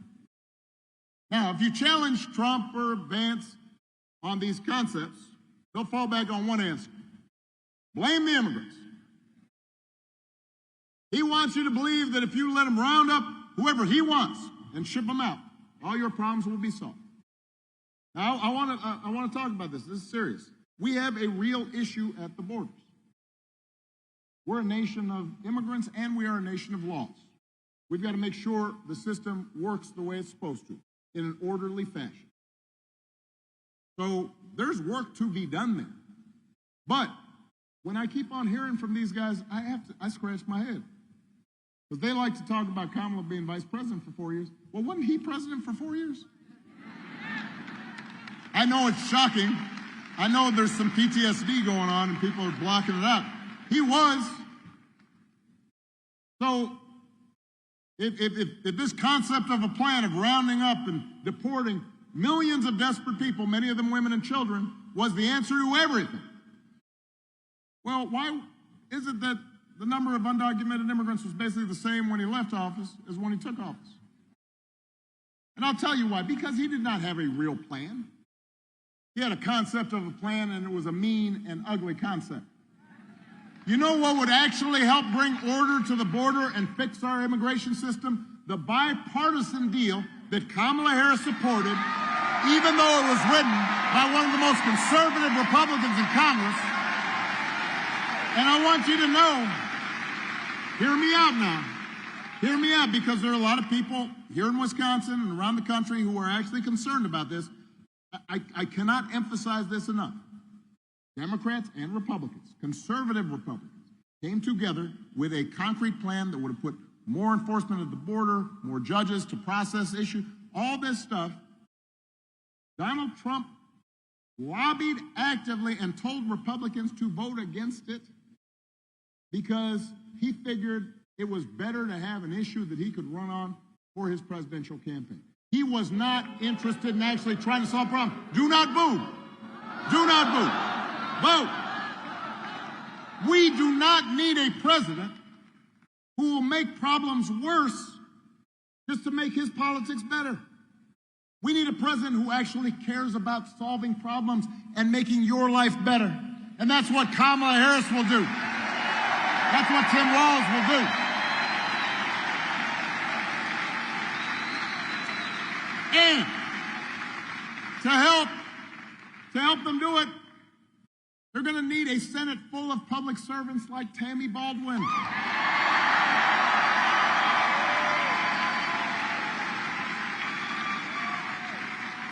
Now, if you challenge Trump or Vance on these concepts, they'll fall back on one answer. Blame the immigrants. He wants you to believe that if you let him round up whoever he wants and ship them out, all your problems will be solved. Now, I want to talk about this. This is serious. We have a real issue at the borders. We're a nation of immigrants, and we are a nation of laws. We've got to make sure the system works the way it's supposed to, in an orderly fashion. So there's work to be done there. But when I keep on hearing from these guys, I scratch my head. Because they like to talk about Kamala being vice president for 4 years. Well, wasn't he president for 4 years? I know it's shocking. I know there's some PTSD going on and people are blocking it out. He was. So if this concept of a plan of rounding up and deporting millions of desperate people, many of them women and children, was the answer to everything, well, why is it that the number of undocumented immigrants was basically the same when he left office as when he took office? And I'll tell you why. Because he did not have a real plan. He had a concept of a plan, and it was a mean and ugly concept. You know what would actually help bring order to the border and fix our immigration system? The bipartisan deal that Kamala Harris supported, even though it was written by one of the most conservative Republicans in Congress. And I want you to know, hear me out now. Hear me out, because there are a lot of people here in Wisconsin and around the country who are actually concerned about this. I cannot emphasize this enough. Democrats and Republicans, conservative Republicans, came together with a concrete plan that would have put more enforcement at the border, more judges to process issues, all this stuff. Donald Trump lobbied actively and told Republicans to vote against it because he figured it was better to have an issue that he could run on for his presidential campaign. He was not interested in actually trying to solve problems. Do not boo. Do not boo. Vote. We do not need a president who will make problems worse just to make his politics better. We need a president who actually cares about solving problems and making your life better. And that's what Kamala Harris will do. That's what Tim Walz will do. And to help them do it, they're going to need a Senate full of public servants like Tammy Baldwin.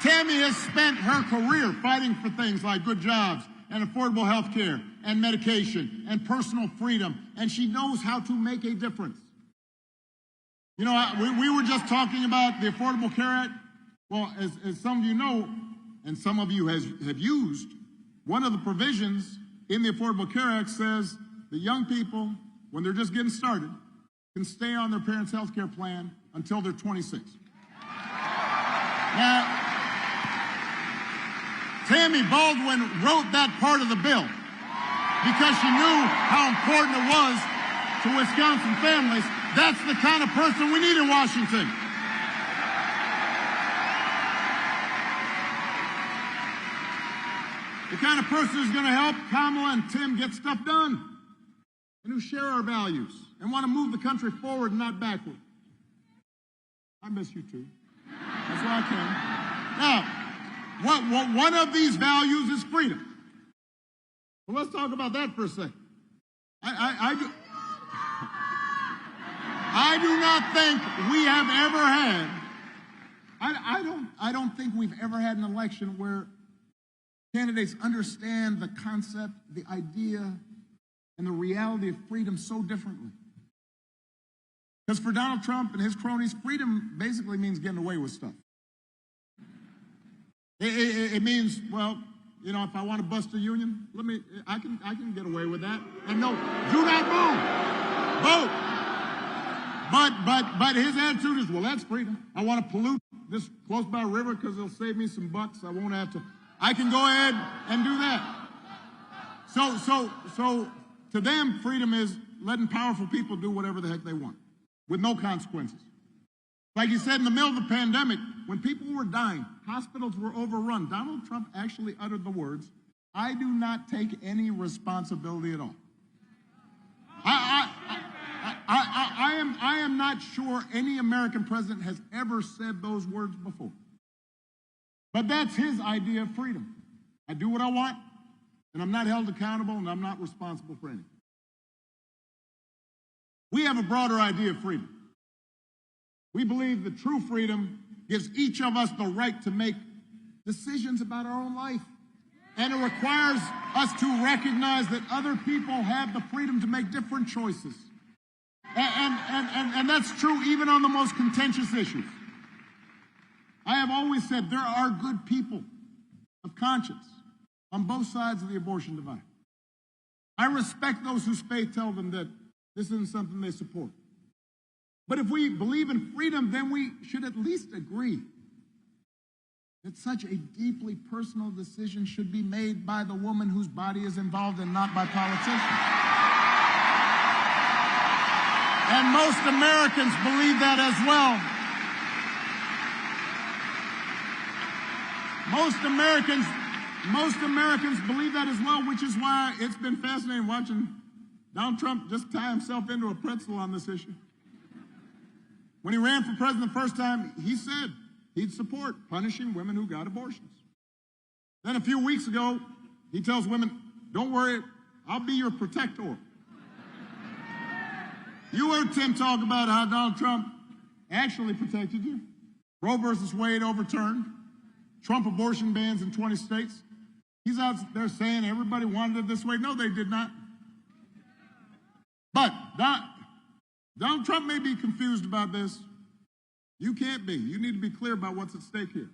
Tammy has spent her career fighting for things like good jobs and affordable health care and medication and personal freedom, and she knows how to make a difference. You know, we were just talking about the Affordable Care Act. Well, as some of you know, and some of you have used, one of the provisions in the Affordable Care Act says that young people, when they're just getting started, can stay on their parents' health care plan until they're 26. Now, Tammy Baldwin wrote that part of the bill because she knew how important it was to Wisconsin families. That's the kind of person we need in Washington. The kind of person who's going to help Kamala and Tim get stuff done, and who share our values and want to move the country forward and not backward. I miss you too. That's why I came. Now, one of these values is freedom. Well, let's talk about that for a second. I do not think we have ever had. I don't think we've ever had an election where candidates understand the concept, the idea, and the reality of freedom so differently. Because for Donald Trump and his cronies, freedom basically means getting away with stuff. It means, well, you know, if I want to bust a union, I can get away with that. And no, do not vote. But his attitude is, well, that's freedom. I want to pollute this close by river because it'll save me some bucks. I won't have to. I can go ahead and do that. So to them, freedom is letting powerful people do whatever the heck they want with no consequences. Like you said, in the middle of the pandemic, when people were dying, hospitals were overrun, Donald Trump actually uttered the words, "I do not take any responsibility at all." I am not sure any American president has ever said those words before. But that's his idea of freedom. I do what I want, and I'm not held accountable, and I'm not responsible for anything. We have a broader idea of freedom. We believe that true freedom gives each of us the right to make decisions about our own life, And it requires us to recognize that other people have the freedom to make different choices. And that's true even on the most contentious issues. I have always said there are good people of conscience on both sides of the abortion divide. I respect those whose faith tell them that this isn't something they support. But if we believe in freedom, then we should at least agree that such a deeply personal decision should be made by the woman whose body is involved and not by politicians. And most Americans believe that as well. Most Americans believe that as well, which is why it's been fascinating watching Donald Trump just tie himself into a pretzel on this issue. When he ran for president the first time, he said he'd support punishing women who got abortions. Then a few weeks ago, he tells women, don't worry, I'll be your protector. You heard Tim talk about how Donald Trump actually protected you. Roe versus Wade overturned. Trump abortion bans in 20 states. He's out there saying everybody wanted it this way. No, they did not. But Donald Trump may be confused about this. You can't be. You need to be clear about what's at stake here.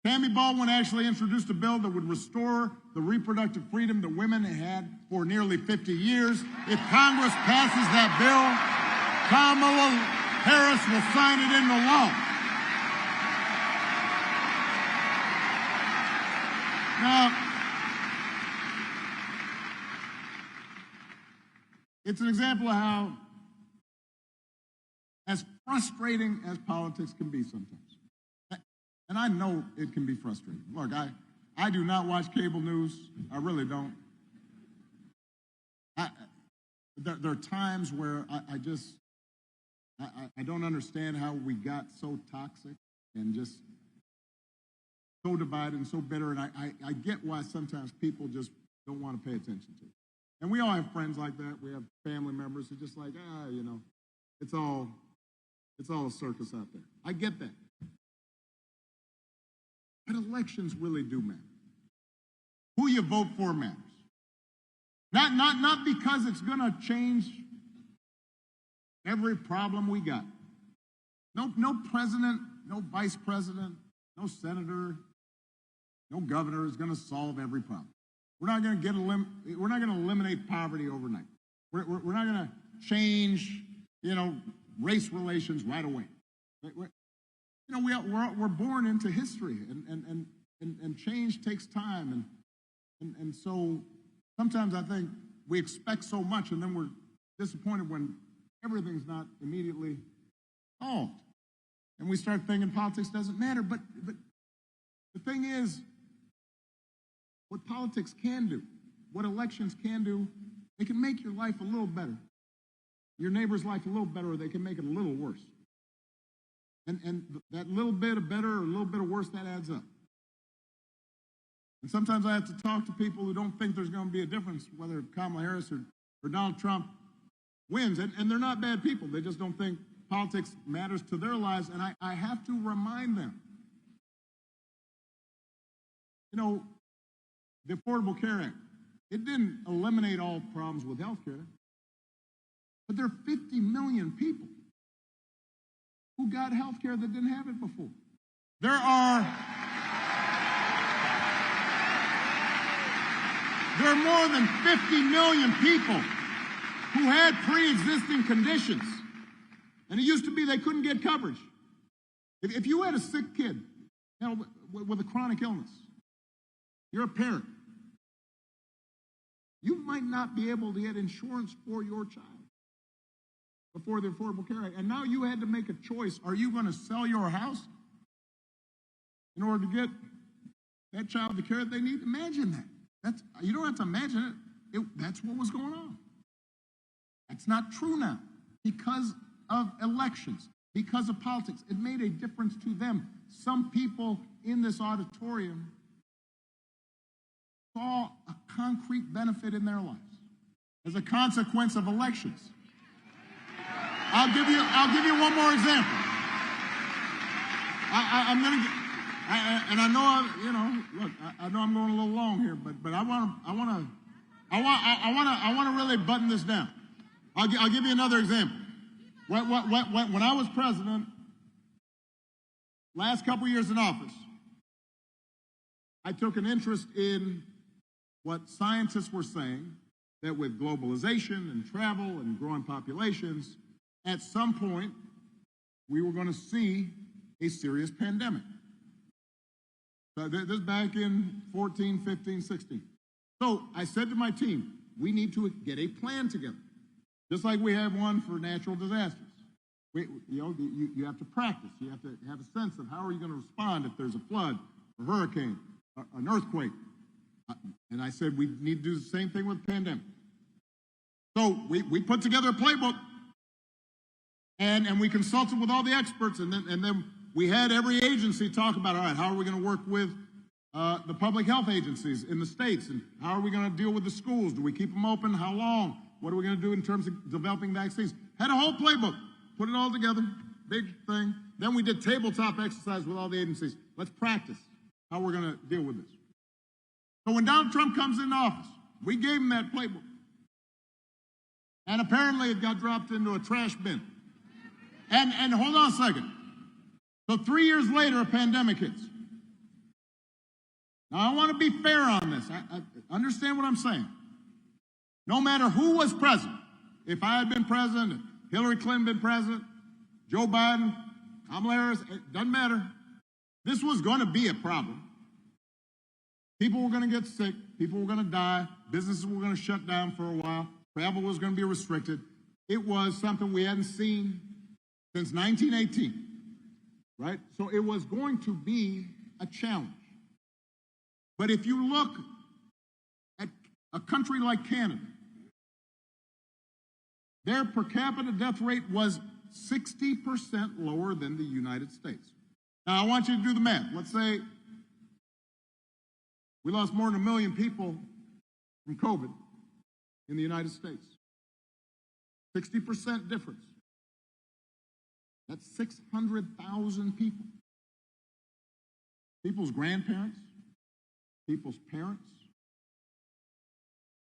Tammy Baldwin actually introduced a bill that would restore the reproductive freedom that women had for nearly 50 years. If Congress passes that bill, Kamala Harris will sign it into law. Now, it's an example of how as frustrating as politics can be sometimes. And I know it can be frustrating. Look, I do not watch cable news. I really don't. There are times where I don't understand how we got so toxic and just so divided and so bitter. And I get why sometimes people just don't want to pay attention to it. And we all have friends like that. We have family members who are just like, it's all a circus out there. I get that. But elections really do matter. Who you vote for matters. Not because it's going to change every problem we got. No president, no vice president, no senator, no governor is going to solve every problem. We're not going to eliminate poverty overnight. We're not going to change, race relations right away. We're born into history, and change takes time, and so sometimes I think we expect so much, and then we're disappointed when everything's not immediately solved, and we start thinking politics doesn't matter. But the thing is, what politics can do, what elections can do, they can make your life a little better, your neighbor's life a little better, or they can make it a little worse. And that little bit of better or a little bit of worse, that adds up. And sometimes I have to talk to people who don't think there's going to be a difference whether Kamala Harris or Donald Trump wins. And they're not bad people. They just don't think politics matters to their lives. And I have to remind them, the Affordable Care Act, it didn't eliminate all problems with health care. But there are 50 million people who got health care that didn't have it before. There are more than 50 million people who had pre-existing conditions. And it used to be they couldn't get coverage. If you had a sick kid, with a chronic illness, you're a parent, you might not be able to get insurance for your child before the Affordable Care Act. And now you had to make a choice. Are you going to sell your house in order to get that child the care that they need? Imagine that. You don't have to imagine it. That's what was going on. That's not true now because of elections, because of politics. It made a difference to them. Some people in this auditorium saw a concrete benefit in their lives as a consequence of elections. I'll give you one more example. And I know I know I'm going a little long here, but I want to really button this down. I'll give you another example. When I was president, last couple years in office, I took an interest in what scientists were saying, that with globalization and travel and growing populations, at some point, we were going to see a serious pandemic. So this back in 14, 15, 16. So I said to my team, we need to get a plan together, just like we have one for natural disasters. You have to practice. You have to have a sense of how are you going to respond if there's a flood, a hurricane, an earthquake. And I said we need to do the same thing with the pandemic. So we put together a playbook, and we consulted with all the experts, and then we had every agency talk about, all right, how are we going to work with the public health agencies in the states, and how are we going to deal with the schools? Do we keep them open? How long? What are we going to do in terms of developing vaccines? Had a whole playbook, put it all together, big thing. Then we did tabletop exercise with all the agencies. Let's practice how we're going to deal with this. So when Donald Trump comes into office, we gave him that playbook. And apparently it got dropped into a trash bin. And hold on a second. So 3 years later, a pandemic hits. Now, I want to be fair on this. I understand what I'm saying. No matter who was president, if I had been president, Hillary Clinton been president, Joe Biden, Kamala Harris, it doesn't matter. This was going to be a problem. People were going to get sick. People were going to die. Businesses were going to shut down for a while. Travel was going to be restricted. It was something we hadn't seen since 1918, right? So it was going to be a challenge. But if you look at a country like Canada, their per capita death rate was 60% lower than the United States. Now, I want you to do the math. Let's say we lost more than 1 million people from COVID in the United States. 60% difference. That's 600,000 people. People's grandparents, people's parents,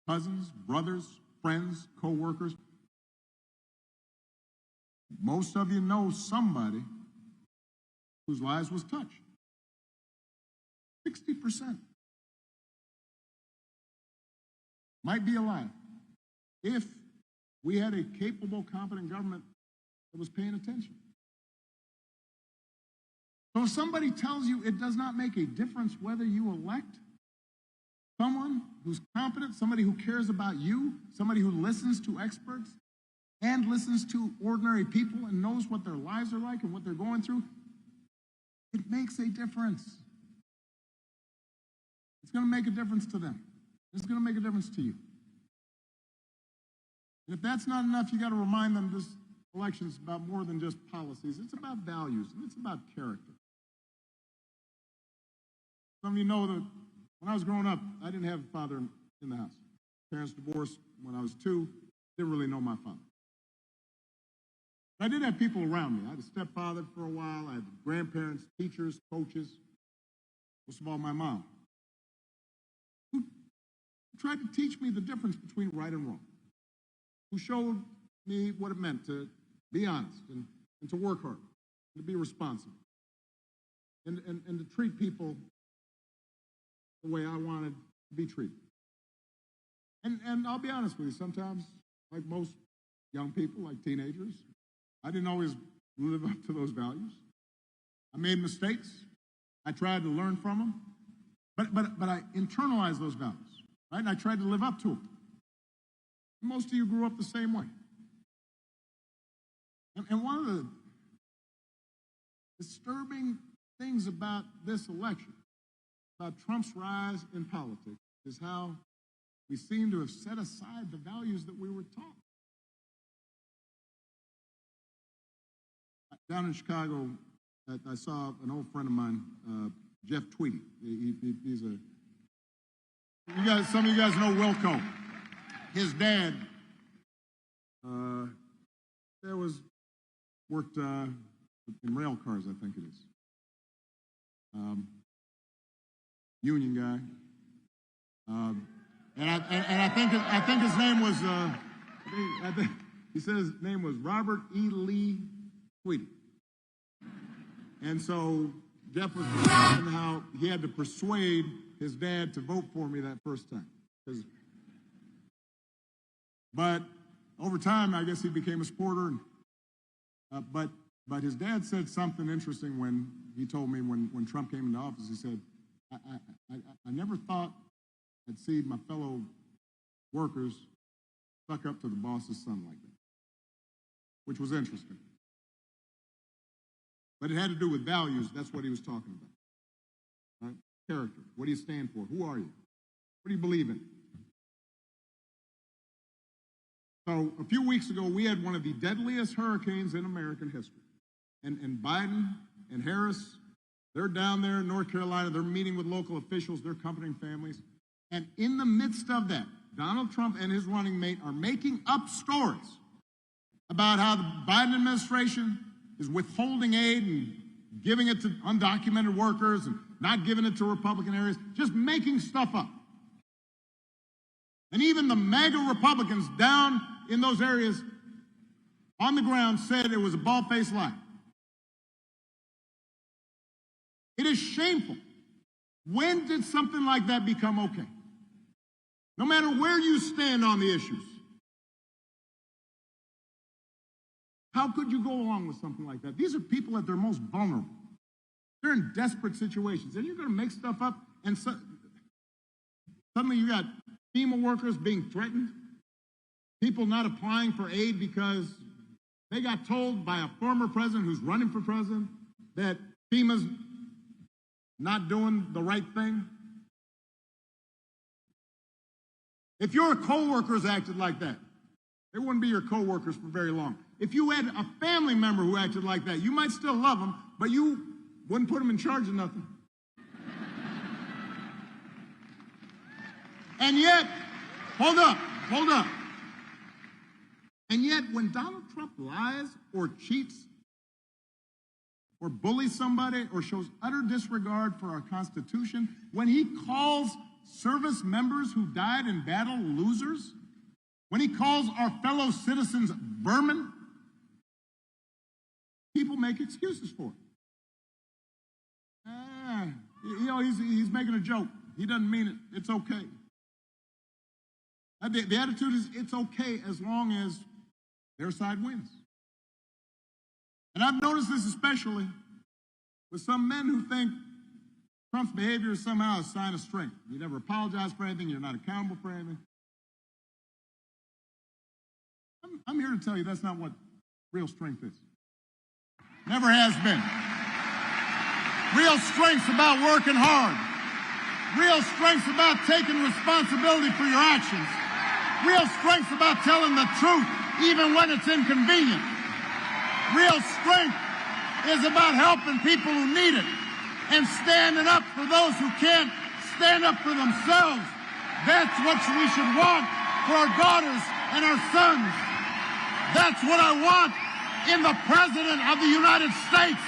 cousins, brothers, friends, co-workers. Most of you know somebody whose lives was touched. 60% might be alive if we had a capable, competent government that was paying attention. So if somebody tells you it does not make a difference whether you elect someone who's competent, somebody who cares about you, somebody who listens to experts and listens to ordinary people and knows what their lives are like and what they're going through, it makes a difference. It's going to make a difference to them. It's going to make a difference to you. And if that's not enough, you got to remind them this election is about more than just policies. It's about values, and it's about character. Some of you know that when I was growing up, I didn't have a father in the house. Parents divorced when I was 2. Didn't really know my father. But I did have people around me. I had a stepfather for a while. I had grandparents, teachers, coaches. Most of all, my mom, who tried to teach me the difference between right and wrong, who showed me what it meant to be honest and to work hard, and to be responsible, and to treat people the way I wanted to be treated. And I'll be honest with you, sometimes, like most young people, like teenagers, I didn't always live up to those values. I made mistakes. I tried to learn from them. But I internalized those values, right? And I tried to live up to them. Most of you grew up the same way. And one of the disturbing things about this election, about Trump's rise in politics, is how we seem to have set aside the values that we were taught. Down in Chicago, I saw an old friend of mine, Jeff Tweedy. He's a, some of you guys know Wilco. His dad worked in rail cars, I think it is. union guy. And I think his name was, I think he said his name was Robert E. Lee Tweedy. And so Jeff was describing how he had to persuade his dad to vote for me that first time. But over time, I guess he became a supporter. But his dad said something interesting when he told me when Trump came into office. He said, I never thought I'd see my fellow workers suck up to the boss's son like that, which was interesting. But it had to do with values. That's what he was talking about. Right? Character. What do you stand for? Who are you? What do you believe in? So a few weeks ago, we had one of the deadliest hurricanes in American history. And Biden and Harris, they're down there in North Carolina. They're meeting with local officials, their accompanying families. And in the midst of that, Donald Trump and his running mate are making up stories about how the Biden administration is withholding aid and giving it to undocumented workers and not giving it to Republican areas, just making stuff up. And even the MAGA Republicans down in those areas on the ground said it was a bald-faced lie. It is shameful. When did something like that become okay? No matter where you stand on the issues. How could you go along with something like that? These are people at their most vulnerable. They're in desperate situations. And you're going to make stuff up, and suddenly you got FEMA workers being threatened, people not applying for aid because they got told by a former president who's running for president that FEMA's not doing the right thing. If your coworkers acted like that, they wouldn't be your coworkers for very long. If you had a family member who acted like that, you might still love them, but you wouldn't put them in charge of nothing. And yet, hold up. And yet, when Donald Trump lies or cheats or bullies somebody or shows utter disregard for our Constitution, when he calls service members who died in battle losers, when he calls our fellow citizens vermin, people make excuses for it. He's making a joke. He doesn't mean it. It's okay. The attitude is it's okay as long as their side wins. And I've noticed this especially with some men who think Trump's behavior is somehow a sign of strength. You never apologize for anything. You're not accountable for anything. I'm here to tell you that's not what real strength is. Never has been. Real strength's about working hard. Real strength's about taking responsibility for your actions. Real strength's about telling the truth even when it's inconvenient. Real strength is about helping people who need it and standing up for those who can't stand up for themselves. That's what we should want for our daughters and our sons. That's what I want in the President of the United States.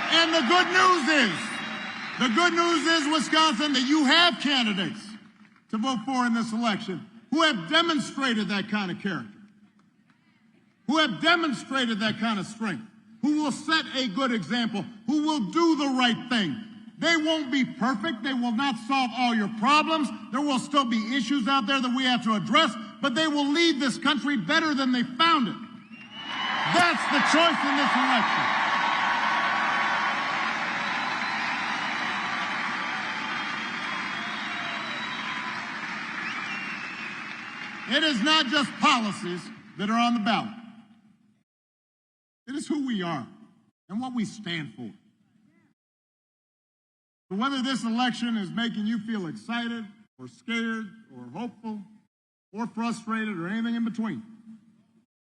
And the good news is, Wisconsin, that you have candidates to vote for in this election who have demonstrated that kind of character, who have demonstrated that kind of strength, who will set a good example, who will do the right thing. They won't be perfect. They will not solve all your problems. There will still be issues out there that we have to address, but they will lead this country better than they found it. That's the choice in this election. It is not just policies that are on the ballot. It is who we are and what we stand for. So whether this election is making you feel excited or scared or hopeful or frustrated or anything in between,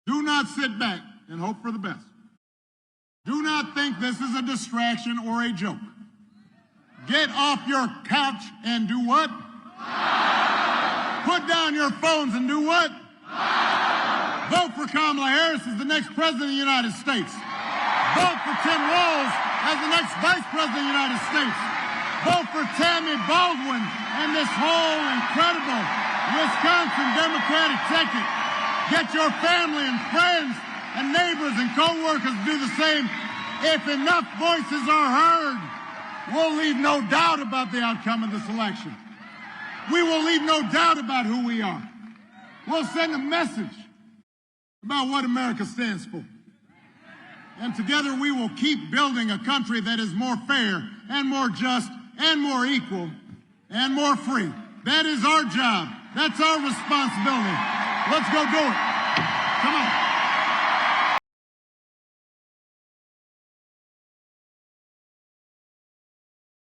do not sit back and hope for the best. Do not think this is a distraction or a joke. Get off your couch and do what? Put down your phones and do what? Vote for Kamala Harris as the next president of the United States. Vote for Tim Walz as the next vice president of the United States. Vote for Tammy Baldwin and this whole incredible Wisconsin Democratic ticket. Get your family and friends and neighbors and co-workers to do the same. If enough voices are heard, we'll leave no doubt about the outcome of this election. We will leave no doubt about who we are. We'll send a message about what America stands for. And together we will keep building a country that is more fair and more just and more equal and more free. That is our job. That's our responsibility. Let's go do it.